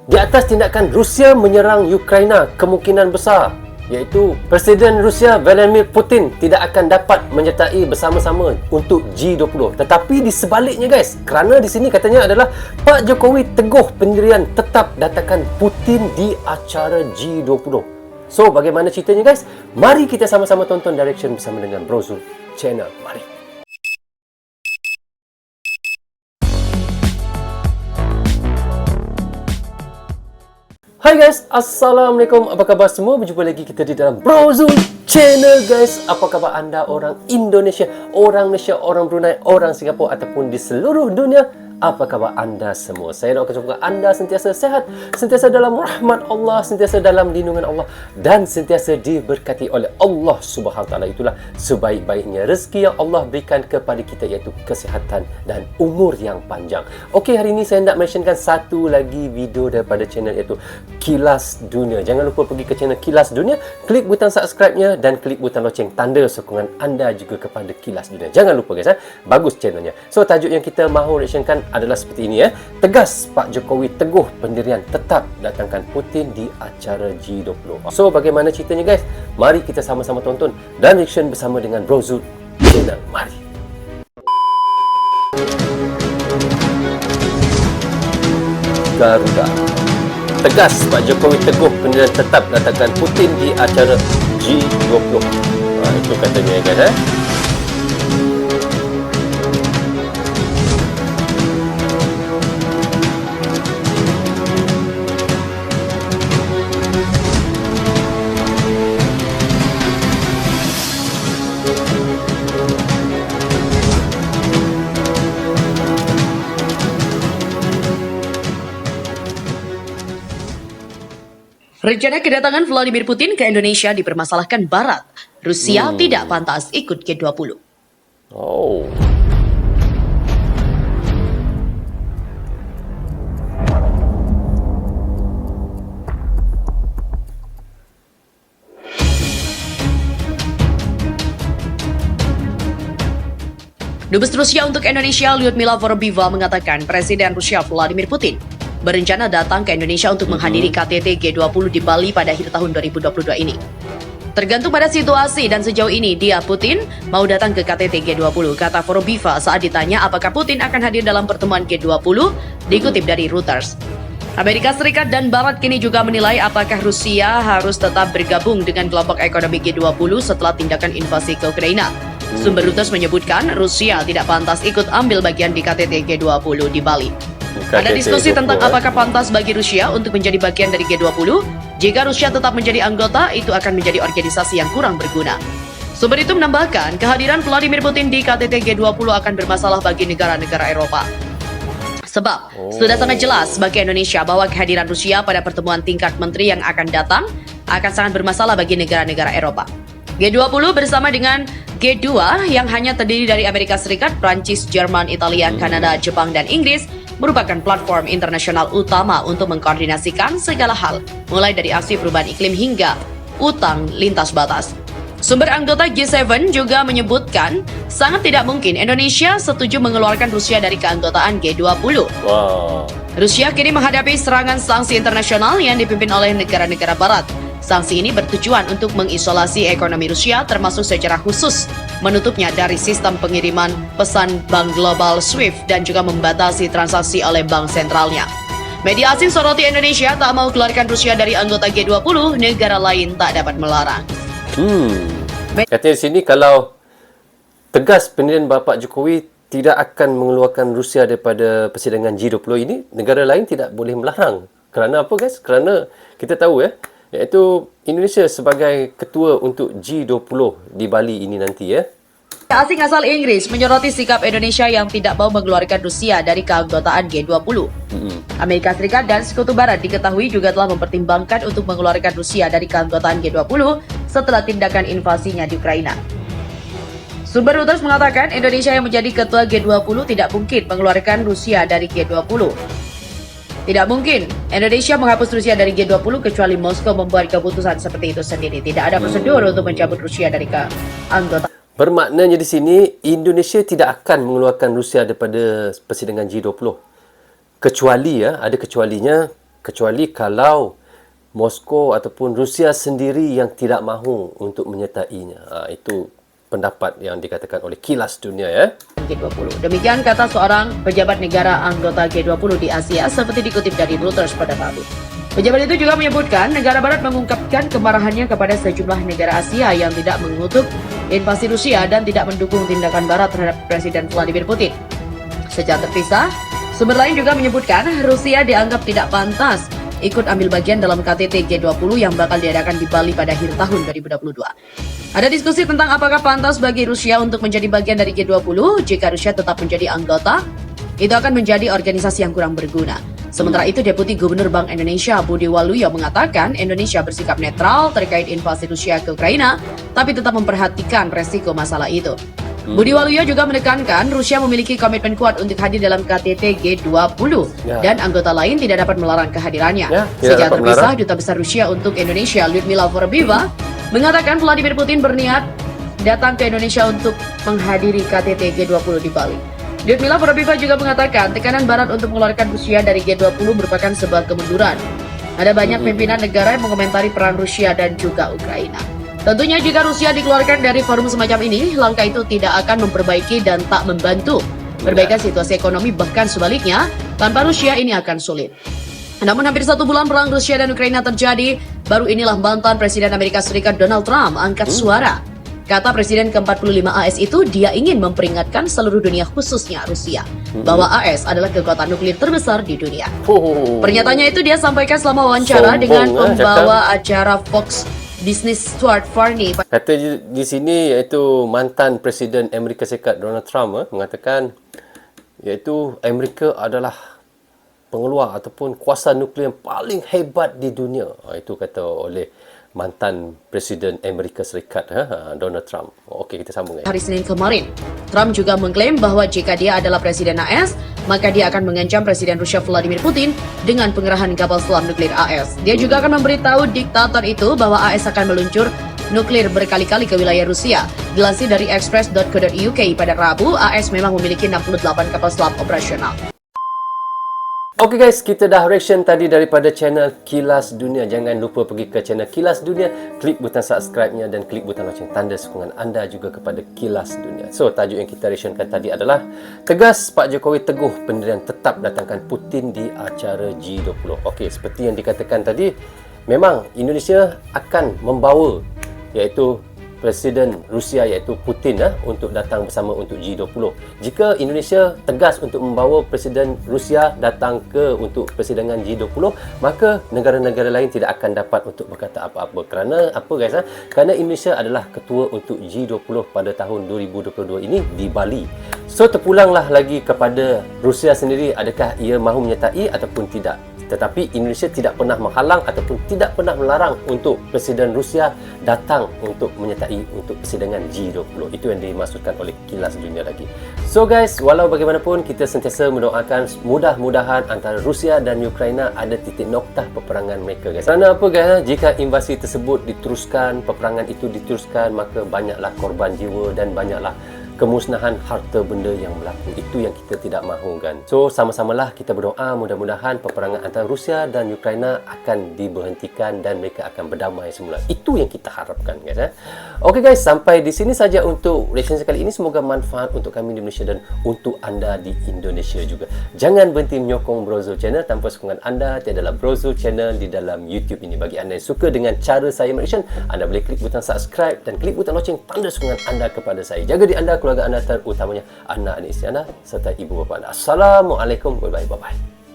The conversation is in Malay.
Di atas tindakan Rusia menyerang Ukraina, kemungkinan besar iaitu Presiden Rusia Vladimir Putin tidak akan dapat menyertai bersama-sama untuk G20. Tetapi di sebaliknya guys, kerana di sini katanya adalah Pak Jokowi teguh pendirian tetap datangkan Putin di acara G20. So, bagaimana ceritanya guys? Mari kita sama-sama tonton Direction bersama dengan Bro Zul Channel. Mari. Hai guys, Assalamualaikum. Apa khabar semua? Berjumpa lagi kita di dalam Bro Zul Channel guys. Apa khabar anda orang Indonesia, orang Malaysia, orang Brunei, orang Singapura ataupun di seluruh dunia? Apa khabar anda semua? Saya doakan semoga anda sentiasa sehat, sentiasa dalam rahmat Allah, sentiasa dalam lindungan Allah dan sentiasa diberkati oleh Allah Subhanahu Wa Taala. Itulah sebaik-baiknya rezeki yang Allah berikan kepada kita, iaitu kesihatan dan umur yang panjang. Okey, hari ini saya nak mentionkan satu lagi video daripada channel, iaitu Kilas Dunia. Jangan lupa pergi ke channel Kilas Dunia, klik butang subscribe-nya dan klik butang loceng, tanda sokongan anda juga kepada Kilas Dunia. Jangan lupa guys, bagus channelnya. So, tajuk yang kita mahu reactionkan adalah seperti ini Tegas Pak Jokowi teguh pendirian tetap datangkan Putin di acara G20. So, bagaimana ceritanya guys? Mari kita sama-sama tonton dan reaction bersama dengan Bro Zul Channel. Mari. Garuda. Tegas Pak Jokowi teguh pendirian tetap datangkan Putin di acara G20. Itu katanya guys. Rencana kedatangan Vladimir Putin ke Indonesia dipermasalahkan Barat. Rusia tidak pantas ikut G20. Oh. Dubes Rusia untuk Indonesia Lyudmila Vorobieva mengatakan Presiden Rusia Vladimir Putin berencana datang ke Indonesia untuk menghadiri KTT G20 di Bali pada akhir tahun 2022 ini. Tergantung pada situasi dan sejauh ini dia Putin mau datang ke KTT G20, kata Vorobieva saat ditanya apakah Putin akan hadir dalam pertemuan G20, dikutip dari Reuters. Amerika Serikat dan Barat kini juga menilai apakah Rusia harus tetap bergabung dengan kelompok ekonomi G20 setelah tindakan invasi ke Ukraina. Sumber Reuters menyebutkan Rusia tidak pantas ikut ambil bagian di KTT G20 di Bali. Ada diskusi tentang apakah pantas bagi Rusia untuk menjadi bagian dari G20. Jika Rusia tetap menjadi anggota, itu akan menjadi organisasi yang kurang berguna. Sumber itu menambahkan, kehadiran Vladimir Putin di KTT G20 akan bermasalah bagi negara-negara Eropa. Sebab, sudah sangat jelas bagi Indonesia bahwa kehadiran Rusia pada pertemuan tingkat menteri yang akan datang akan sangat bermasalah bagi negara-negara Eropa. G20 bersama dengan G2 yang hanya terdiri dari Amerika Serikat, Prancis, Jerman, Italia, Kanada, Jepang, dan Inggris merupakan platform internasional utama untuk mengkoordinasikan segala hal, mulai dari aksi perubahan iklim hingga utang lintas batas. Sumber anggota G7 juga menyebutkan sangat tidak mungkin Indonesia setuju mengeluarkan Rusia dari keanggotaan G20. Wow. Rusia kini menghadapi serangan sanksi internasional yang dipimpin oleh negara-negara Barat. Sanksi ini bertujuan untuk mengisolasi ekonomi Rusia, termasuk secara khusus menutupnya dari sistem pengiriman pesan bank global SWIFT dan juga membatasi transaksi oleh bank sentralnya. Media asing soroti Indonesia tak mau keluarkan Rusia dari anggota G20, negara lain tak dapat melarang. Katanya di sini kalau tegas pendirian Bapak Jokowi tidak akan mengeluarkan Rusia daripada persidangan G20 ini, negara lain tidak boleh melarang. Kerana apa guys? Kerana kita tahu iaitu Indonesia sebagai ketua untuk G20 di Bali ini nanti Asing asal Inggris menyoroti sikap Indonesia yang tidak mau mengeluarkan Rusia dari keanggotaan G20. Amerika Serikat dan Sekutu Barat diketahui juga telah mempertimbangkan untuk mengeluarkan Rusia dari keanggotaan G20 setelah tindakan invasinya di Ukraina. Sumber Reuters mengatakan Indonesia yang menjadi ketua G20 tidak mungkin mengeluarkan Rusia dari G20. Tidak mungkin Indonesia menghapus Rusia dari G20 kecuali Moskow membuat keputusan seperti itu sendiri. Tidak ada prosedur untuk mencabut Rusia dari keanggotaan. Bermaknanya di sini Indonesia tidak akan mengeluarkan Rusia daripada persidangan G20. Kecuali ada kecualinya kecuali kalau Moskow ataupun Rusia sendiri yang tidak mahu untuk menyertainya. Itu pendapat yang dikatakan oleh Kilas Dunia ya. G20. Demikian kata seorang pejabat negara anggota G20 di Asia seperti dikutip dari Reuters pada Rabu. Pejabat itu juga menyebutkan negara barat mengungkapkan kemarahannya kepada sejumlah negara Asia yang tidak mengutuk invasi Rusia dan tidak mendukung tindakan barat terhadap Presiden Vladimir Putin. Secara terpisah, sumber lain juga menyebutkan Rusia dianggap tidak pantas ikut ambil bagian dalam KTT G20 yang bakal diadakan di Bali pada akhir tahun 2022. Ada diskusi tentang apakah pantas bagi Rusia untuk menjadi bagian dari G20. Jika Rusia tetap menjadi anggota, itu akan menjadi organisasi yang kurang berguna. Sementara itu, Deputi Gubernur Bank Indonesia Budi Waluyo mengatakan Indonesia bersikap netral terkait invasi Rusia ke Ukraina, tapi tetap memperhatikan resiko masalah itu. Budi Waluyo juga menekankan Rusia memiliki komitmen kuat untuk hadir dalam KTT G20 dan anggota lain tidak dapat melarang kehadirannya. Secara terpisah, Duta Besar Rusia untuk Indonesia Lyudmila Vorobiva mengatakan Vladimir Putin berniat datang ke Indonesia untuk menghadiri KTT G20 di Bali. Lyudmila Vorobiva juga mengatakan tekanan Barat untuk mengeluarkan Rusia dari G20 merupakan sebuah kemunduran. Ada banyak pimpinan negara yang mengomentari peran Rusia dan juga Ukraina. Tentunya jika Rusia dikeluarkan dari forum semacam ini, langkah itu tidak akan memperbaiki dan tak membantu perbaikan situasi ekonomi, bahkan sebaliknya, tanpa Rusia ini akan sulit. Namun hampir 1 bulan perang Rusia dan Ukraina terjadi, baru inilah mantan Presiden Amerika Serikat Donald Trump angkat suara. Kata Presiden ke-45 AS itu, dia ingin memperingatkan seluruh dunia khususnya Rusia, bahwa AS adalah kekuatan nuklir terbesar di dunia. Pernyataannya itu dia sampaikan selama wawancara dengan pembawa acara Fox Business Stuart Varney. Kata di sini iaitu mantan Presiden Amerika Serikat Donald Trump mengatakan iaitu Amerika adalah pengeluar ataupun kuasa nuklear yang paling hebat di dunia. Itu kata oleh mantan Presiden Amerika Serikat Donald Trump. Okey, kita sambung ya. Hari Senin kemarin, Trump juga mengklaim bahwa jika dia adalah Presiden AS, maka dia akan mengancam Presiden Rusia Vladimir Putin dengan pengerahan kapal selam nuklir AS. Dia juga akan memberitahu diktator itu bahwa AS akan meluncur nuklir berkali-kali ke wilayah Rusia. Dilansir dari express.co.uk pada Rabu, AS memang memiliki 68 kapal selam operasional. Okey guys, kita dah reaction tadi daripada channel Kilas Dunia. Jangan lupa pergi ke channel Kilas Dunia, klik butang subscribe-nya dan klik butang loceng tanda sokongan anda juga kepada Kilas Dunia. So, tajuk yang kita reactionkan tadi adalah tegas Pak Jokowi teguh pendirian tetap datangkan Putin di acara G20. Okey, seperti yang dikatakan tadi, memang Indonesia akan membawa iaitu Presiden Rusia iaitu Putin untuk datang bersama untuk G20. Jika Indonesia tegas untuk membawa Presiden Rusia datang ke untuk persidangan G20, maka negara-negara lain tidak akan dapat untuk berkata apa-apa. Kerana apa guys? Kerana Indonesia adalah ketua untuk G20 pada tahun 2022 ini di Bali. So terpulanglah lagi kepada Rusia sendiri, adakah ia mahu menyertai ataupun tidak. Tetapi Indonesia tidak pernah menghalang ataupun tidak pernah melarang untuk Presiden Rusia datang untuk menyertai untuk persidangan G20. Itu yang dimaksudkan oleh Kilas Dunia lagi. So guys, walau bagaimanapun kita sentiasa mendoakan mudah-mudahan antara Rusia dan Ukraina ada titik noktah peperangan mereka guys. Kerana apa guys? Jika invasi tersebut diteruskan, peperangan itu diteruskan, maka banyaklah korban jiwa dan banyaklah kemusnahan harta benda yang berlaku. Itu yang kita tidak mahu kan. So sama-samalah kita berdoa mudah-mudahan peperangan antara Rusia dan Ukraina akan diberhentikan dan mereka akan berdamai semula. Itu yang kita harapkan guys. Okey guys, sampai di sini saja untuk reaction sekali ini. Semoga manfaat untuk kami di Malaysia dan untuk anda di Indonesia juga. Jangan berhenti menyokong Brozul Channel. Tanpa sokongan anda tiadalah Brozul Channel di dalam YouTube ini. Bagi anda yang suka dengan cara saya reaction, anda boleh klik butang subscribe dan klik butang loceng tanda sokongan anda kepada saya. Jaga di anda, keluarga anda, terutamanya anak-anak isteri anda serta ibu bapa anda. Assalamualaikum warahmatullahi wabarakatuh.